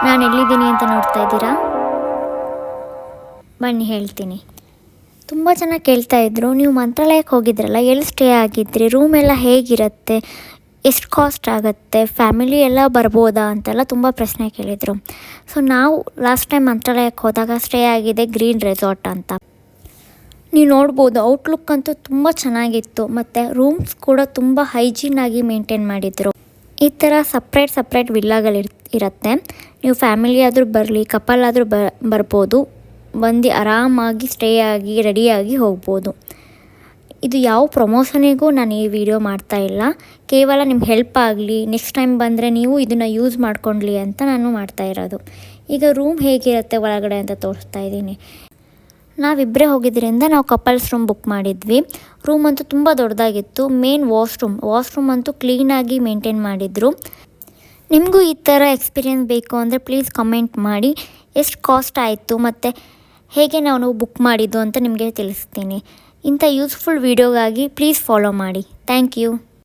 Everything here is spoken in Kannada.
ನಾನು ಎಲ್ಲಿದ್ದೀನಿ ಅಂತ ನೋಡ್ತಾ ಇದ್ದೀರಾ? ಬನ್ನಿ ಹೇಳ್ತೀನಿ. ತುಂಬ ಜನ ಕೇಳ್ತಾಯಿದ್ರು, ನೀವು ಮಂತ್ರಾಲಯಕ್ಕೆ ಹೋಗಿದ್ರಲ್ಲ, ಎಲ್ಲಿ ಸ್ಟೇ ಆಗಿದ್ರಿ, ರೂಮ್ ಎಲ್ಲ ಹೇಗಿರುತ್ತೆ, ಎಷ್ಟು ಕಾಸ್ಟ್ ಆಗುತ್ತೆ, ಫ್ಯಾಮಿಲಿ ಎಲ್ಲ ಬರ್ಬೋದಾ ಅಂತೆಲ್ಲ ತುಂಬ ಪ್ರಶ್ನೆ ಕೇಳಿದರು. ಸೊ ನಾವು ಲಾಸ್ಟ್ ಟೈಮ್ ಮಂತ್ರಾಲಯಕ್ಕೆ ಹೋದಾಗ ಸ್ಟೇ ಆಗಿದೆ ಗ್ರೀನ್ ರೆಸಾರ್ಟ್ ಅಂತ. ನೀವು ನೋಡ್ಬೋದು, ಔಟ್ಲುಕ್ ಅಂತೂ ತುಂಬ ಚೆನ್ನಾಗಿತ್ತು ಮತ್ತು ರೂಮ್ಸ್ ಕೂಡ ತುಂಬ ಹೈಜೀನಾಗಿ ಮೇಂಟೈನ್ ಮಾಡಿದರು. ಈ ಥರ ಸಪ್ರೇಟ್ ಇರುತ್ತೆ. ನೀವು ಫ್ಯಾಮಿಲಿ ಆದರೂ ಬರಲಿ, ಕಪಲ್ ಆದರೂ ಬರ್ಬೋದು, ಬಂದು ಆರಾಮಾಗಿ ಸ್ಟೇ ಆಗಿ ರೆಡಿಯಾಗಿ ಹೋಗ್ಬೋದು. ಇದು ಯಾವ ಪ್ರಮೋಷನಿಗೂ ನಾನು ಈ ವಿಡಿಯೋ ಮಾಡ್ತಾಯಿಲ್ಲ, ಕೇವಲ ನಿಮ್ಗೆ ಹೆಲ್ಪ್ ಆಗಲಿ, ನೆಕ್ಸ್ಟ್ ಟೈಮ್ ಬಂದರೆ ನೀವು ಇದನ್ನು ಯೂಸ್ ಮಾಡ್ಕೊಳ್ಳಿ ಅಂತ ನಾನು ಮಾಡ್ತಾಯಿರೋದು. ಈಗ ರೂಮ್ ಹೇಗಿರುತ್ತೆ ಒಳಗಡೆ ಅಂತ ತೋರಿಸ್ತಾ ಇದ್ದೀನಿ. ನಾವಿಬ್ಬರೇ ಹೋಗಿದ್ದರಿಂದ ನಾವು ಕಪಲ್ಸ್ ರೂಮ್ ಬುಕ್ ಮಾಡಿದ್ವಿ. ರೂಮ್ ಅಂತೂ ತುಂಬ ದೊಡ್ಡದಾಗಿತ್ತು. ಮೇನ್ ವಾಶ್ರೂಮ್ ಅಂತೂ ಕ್ಲೀನಾಗಿ ಮೇಂಟೈನ್ ಮಾಡಿದರು. ನಿಮಗೂ ಈ ಥರ ಎಕ್ಸ್ಪೀರಿಯೆನ್ಸ್ ಬೇಕು ಅಂದರೆ ಪ್ಲೀಸ್ ಕಮೆಂಟ್ ಮಾಡಿ. ಎಷ್ಟು ಕಾಸ್ಟ್ ಆಯಿತು ಮತ್ತು ಹೇಗೆ ನಾವು ಬುಕ್ ಮಾಡಿದ್ದು ಅಂತ ನಿಮಗೆ ತಿಳಿಸ್ತೀನಿ. ಇಂಥ ಯೂಸ್ಫುಲ್ ವೀಡಿಯೋಗಾಗಿ ಪ್ಲೀಸ್ ಫಾಲೋ ಮಾಡಿ. Thank you.